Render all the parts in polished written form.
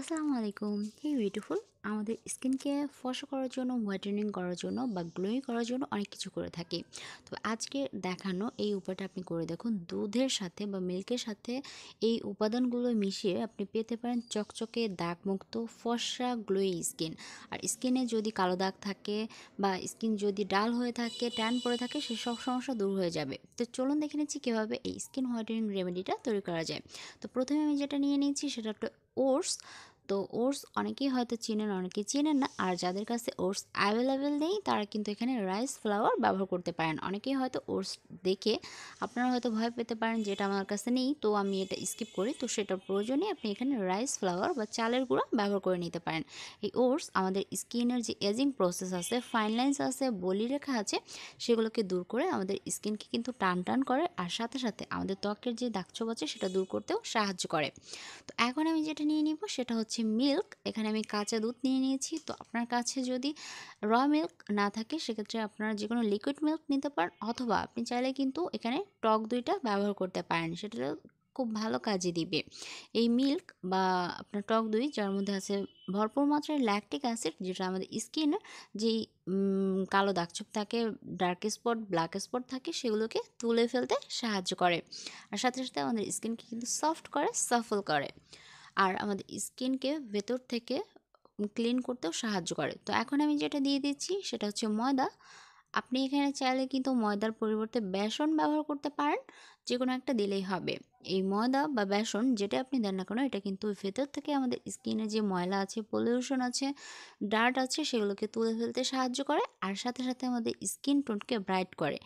আসসালামু আলাইকুম। হে বিউটিফুল, আমাদের স্কিনকে ফর্সা করার জন্য, হোয়াইটেনিং করার জন্য বা গ্লোয়িং করার জন্য অনেক কিছু করে থাকি। তো আজকে দেখানো এই উপায়টা আপনি করে দেখুন। দুধের সাথে বা মিল্কের সাথে এই উপাদানগুলো মিশিয়ে আপনি পেতে পারেন চকচকে দাগমুক্ত ফর্সা গ্লোয়ি স্কিন। আর স্কিনে যদি কালো দাগ থাকে বা স্কিন যদি ডাল হয়ে থাকে, ট্যান পড়ে থাকে, সেসব সমস্যা দূর হয়ে যাবে। তো চলুন দেখে নিচ্ছি কীভাবে এই স্কিন হোয়াইটেনিং রেমেডিটা তৈরি করা যায়। তো প্রথমে আমি যেটা নিয়ে নিয়েছি সেটা একটা ওটস। তো ওটস অনেকেই হয়তো চেনেন, অনেকেই চেনেন না। আর যাদের কাছে ওটস অ্যাভেলেবেল নেই তারা কিন্তু এখানে রাইস ফ্লাওয়ার ব্যবহার করতে পারেন। অনেকেই হয়তো ওটস দেখে আপনারা হয়তো ভয় পেতে পারেন যে এটা আমার কাছে নেই, তো আমি এটা স্কিপ করি। তো সেটার প্রয়োজনে আপনি এখানে রাইস ফ্লাওয়ার বা চালের গুঁড়া ব্যবহার করে নিতে পারেন। এই ওটস আমাদের স্কিনের যে এজিং প্রসেস আছে, ফাইন লাইন্স আছে, বলি রেখা আছে, সেগুলোকে দূর করে আমাদের স্কিনকে কিন্তু টান টান করে। আর সাথে সাথে আমাদের ত্বকের যে দাগছোপ আছে সেটা দূর করতেও সাহায্য করে। তো এখন আমি যেটা নিয়ে নিব সেটা হচ্ছে মিল্ক। এখানে আমি কাঁচা দুধ নিয়ে নিয়েছি। তো আপনার কাছে যদি মিল্ক না থাকে সেক্ষেত্রে আপনারা যে কোনো লিকুইড মিল্ক নিতে পারেন, অথবা আপনি চাইলে কিন্তু এখানে টক দইটা ব্যবহার করতে পারেন, সেটা খুব ভালো কাজে দিবে। এই মিল্ক বা আপনার টক দই যার মধ্যে আছে ভরপুর মাত্রায় ল্যাকটিক অ্যাসিড, যেটা আমাদের স্কিনের যেই কালো দাগছোপ থাকে, ডার্ক স্পট, ব্ল্যাক স্পট থাকে, সেগুলোকে তুলে ফেলতে সাহায্য করে। আর সাথে সাথে আমাদের স্কিনকে কিন্তু সফট করে, সফল করে। আর আমাদের স্কিনকে ভেতর থেকে ক্লিন করতেও সাহায্য করে। তো এখন আমি যেটা দিয়ে দিচ্ছি সেটা হচ্ছে ময়দা। আপনি এখানে চাইলে কিন্তু ময়দার পরিবর্তে বেসন ব্যবহার করতে পারেন, যে কোনো একটা দিলেই হবে। এই ময়দা বা বেসন যেটা আপনি দেন না কেন, এটা কিন্তু ভেতর থেকে আমাদের স্কিনে যে ময়লা আছে, পলিউশন আছে, ডার্ট আছে, সেগুলোকে তুলে ফেলতে সাহায্য করে। আর সাথে সাথে আমাদের স্কিন টোনকে ব্রাইট করে।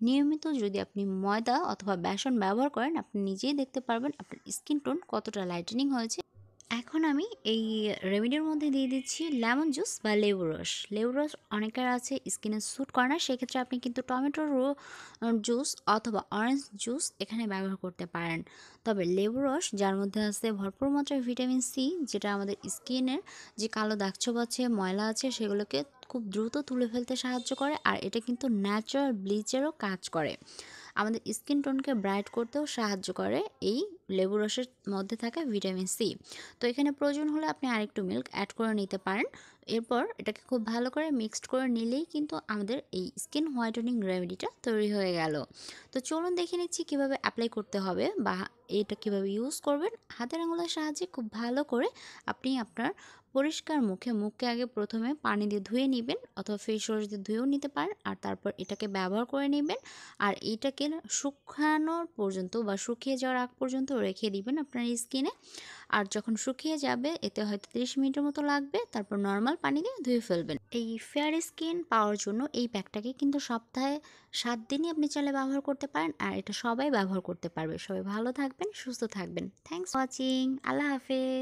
নিয়মিত যদি আপনি ময়দা অথবা বেসন ব্যবহার করেন, আপনি নিজেই দেখতে পারবেন আপনার স্কিন টোন কতটা লাইটেনিং হয়েছে। এখন আমি এই রেমেডির মধ্যে দিয়ে দিচ্ছি লেমন জুস বা লেবু রস। লেবু রস অনেকের আছে স্কিনে স্যুট করে না, সেক্ষেত্রে আপনি কিন্তু টমেটোর জুস অথবা অরেঞ্জ জুস এখানে ব্যবহার করতে পারেন। তবে লেবু রস যার মধ্যে আছে ভরপুর মাত্রায় ভিটামিন সি, যেটা আমাদের স্কিনের যে কালো দাগছোপ আছে, ময়লা আছে, সেগুলোকে খুব দ্রুত তুলে ফেলতে সাহায্য করে। আর এটা কিন্তু ন্যাচারাল ব্লিচেরও কাজ করে, আমাদের স্কিন টোনকে ব্রাইট করতেও সাহায্য করে এই লেবু রসের মধ্যে থাকা ভিটামিন সি। তো এখানে প্রয়োজন হলে আপনি আরেকটু মিল্ক অ্যাড করে নিতে পারেন। এরপর এটাকে খুব ভালো করে মিক্সড করে নিলেই কিন্তু আমাদের এই স্কিন হোয়াইটেনিং রেমেডিটা তৈরি হয়ে গেল। তো চলুন দেখে নিচ্ছি কীভাবে অ্যাপ্লাই করতে হবে বা এটা কীভাবে ইউজ করবেন। হাতের আঙুলের সাহায্যে খুব ভালো করে আপনি আপনার পরিষ্কার মুখকে আগে প্রথমে পানি দিয়ে ধুয়ে নেবেন, অথবা ফেস ওয়াশ দিয়ে ধুয়েও নিতে পারেন। আর তারপর এটাকে ব্যবহার করে নেবেন। আর এইটাকে শুকানোর পর্যন্ত বা শুকিয়ে যাওয়ার আগ পর্যন্ত রেখে দিবেন আপনার স্কিনে। আর যখন শুকিয়ে যাবে, এতে হয়তো 30 মিনিটের মতো লাগবে, তারপর নর্মাল পানি দিয়ে ধুয়ে ফেলবেন। এই ফেয়ার স্কিন পাওয়ার জন্য এই প্যাকটাকে কিন্তু সপ্তাহে 7 দিনই আপনি চাইলে ব্যবহার করতে পারেন। আর এটা সবাই ব্যবহার করতে পারবে। সবাই ভালো থাকবেন, সুস্থ থাকবেন। Thanks watching. আল্লাহ হাফেজ।